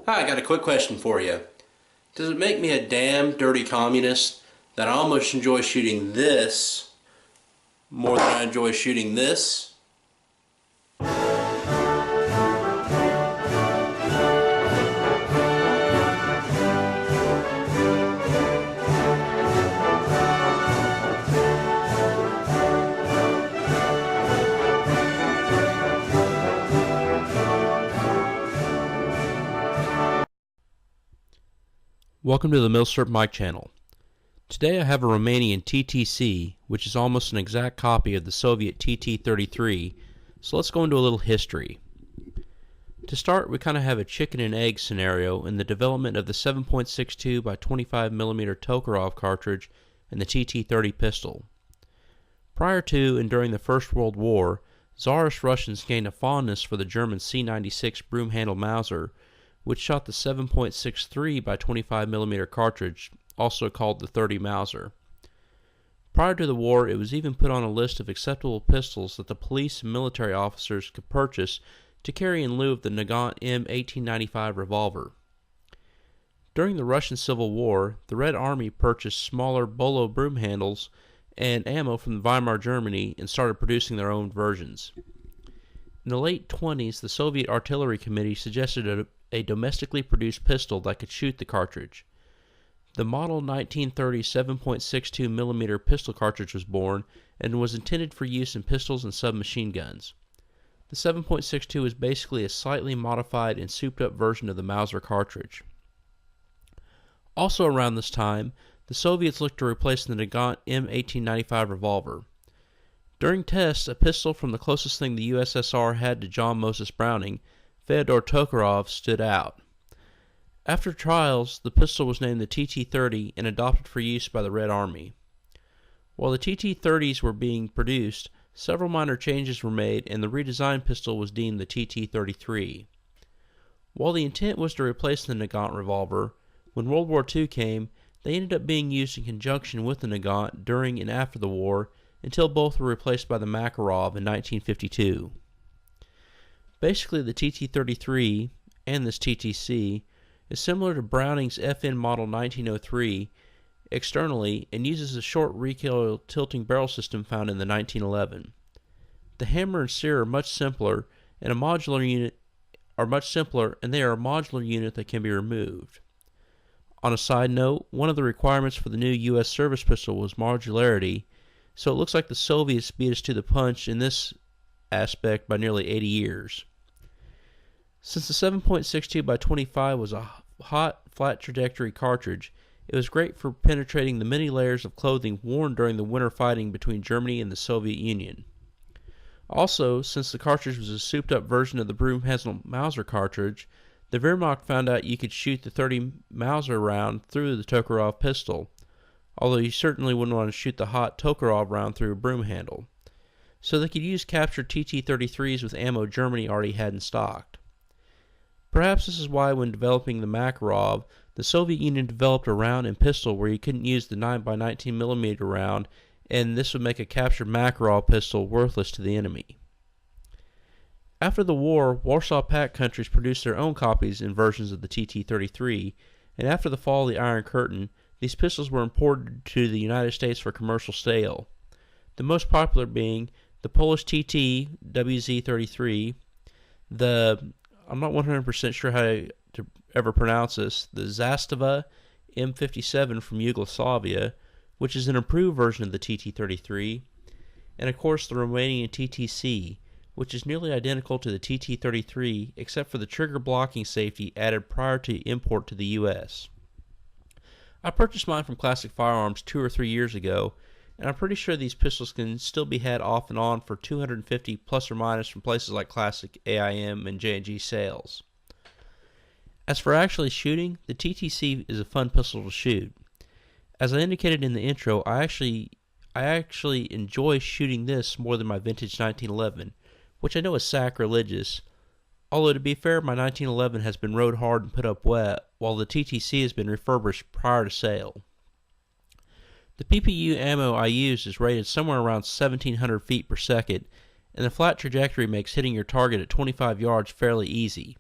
Hi, I got a quick question for you. Does it make me a damn dirty communist that I almost enjoy shooting this more than I enjoy shooting this? Welcome to the Milsurp Mike channel. Today I have a Romanian TTC, which is almost an exact copy of the Soviet TT-33, so let's go into a little history. To start, we kind of have a chicken and egg scenario in the development of the 7.62 by 25mm Tokarev cartridge and the TT-30 pistol. Prior to and during the First World War, Tsarist Russians gained a fondness for the German C-96 broom-handled Mauser, which shot the 7.63 by 25mm cartridge, also called the 30 Mauser. Prior to the war, it was even put on a list of acceptable pistols that the police and military officers could purchase to carry in lieu of the Nagant M1895 revolver. During the Russian Civil War, the Red Army purchased smaller Bolo broom handles and ammo from Weimar Germany and started producing their own versions. In the late 20s, the Soviet Artillery Committee suggested a domestically produced pistol that could shoot the cartridge. The model 1930 7.62mm pistol cartridge was born and was intended for use in pistols and submachine guns. The 7.62 is basically a slightly modified and souped-up version of the Mauser cartridge. Also around this time, the Soviets looked to replace the Nagant M1895 revolver. During tests, a pistol from the closest thing the USSR had to John Moses Browning, Fyodor Tokarev, stood out. After trials, the pistol was named the TT-30 and adopted for use by the Red Army. While the TT-30s were being produced, several minor changes were made and the redesigned pistol was deemed the TT-33. While the intent was to replace the Nagant revolver, when World War II came, they ended up being used in conjunction with the Nagant during and after the war until both were replaced by the Makarov in 1952. Basically, the TT-33 and this TTC is similar to Browning's FN model 1903 externally and uses a short recoil tilting barrel system found in the 1911. The hammer and sear are much simpler and they are a modular unit that can be removed. On a side note, one of the requirements for the new U.S. service pistol was modularity, so it looks like the Soviets beat us to the punch in this aspect by nearly 80 years. Since the 7.62 by 25 was a hot, flat trajectory cartridge, it was great for penetrating the many layers of clothing worn during the winter fighting between Germany and the Soviet Union. Also, since the cartridge was a souped-up version of the broom-handled Mauser cartridge, the Wehrmacht found out you could shoot the 30 Mauser round through the Tokarev pistol, although you certainly wouldn't want to shoot the hot Tokarev round through a broom handle. So they could use captured TT-33s with ammo Germany already had in stock. Perhaps this is why when developing the Makarov, the Soviet Union developed a round and pistol where you couldn't use the 9x19mm round, and this would make a captured Makarov pistol worthless to the enemy. After the war, Warsaw Pact countries produced their own copies and versions of the TT-33, and after the fall of the Iron Curtain, these pistols were imported to the United States for commercial sale, the most popular being the Polish TT WZ-33, I'm not 100% sure how to ever pronounce this, the Zastava M57 from Yugoslavia, which is an improved version of the TT-33, and of course the Romanian TTC, which is nearly identical to the TT-33 except for the trigger blocking safety added prior to import to the US. I purchased mine from Classic Firearms 2 or 3 years ago, and I'm pretty sure these pistols can still be had off and on for $250 plus or minus from places like Classic, AIM, and J&G sales. As for actually shooting, the TTC is a fun pistol to shoot. As I indicated in the intro, I actually enjoy shooting this more than my vintage 1911, which I know is sacrilegious, although to be fair, my 1911 has been rode hard and put up wet, while the TTC has been refurbished prior to sale. The PPU ammo I used is rated somewhere around 1700 feet per second, and the flat trajectory makes hitting your target at 25 yards fairly easy.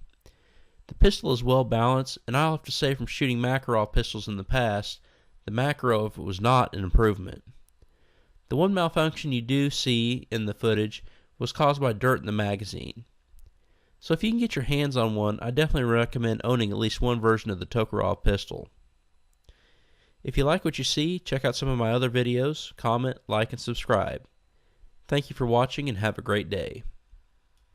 The pistol is well balanced, and I'll have to say from shooting Makarov pistols in the past, the Makarov was not an improvement. The one malfunction you do see in the footage was caused by dirt in the magazine. So if you can get your hands on one, I definitely recommend owning at least one version of the Tokarev pistol. If you like what you see, check out some of my other videos, comment, like, and subscribe. Thank you for watching and have a great day.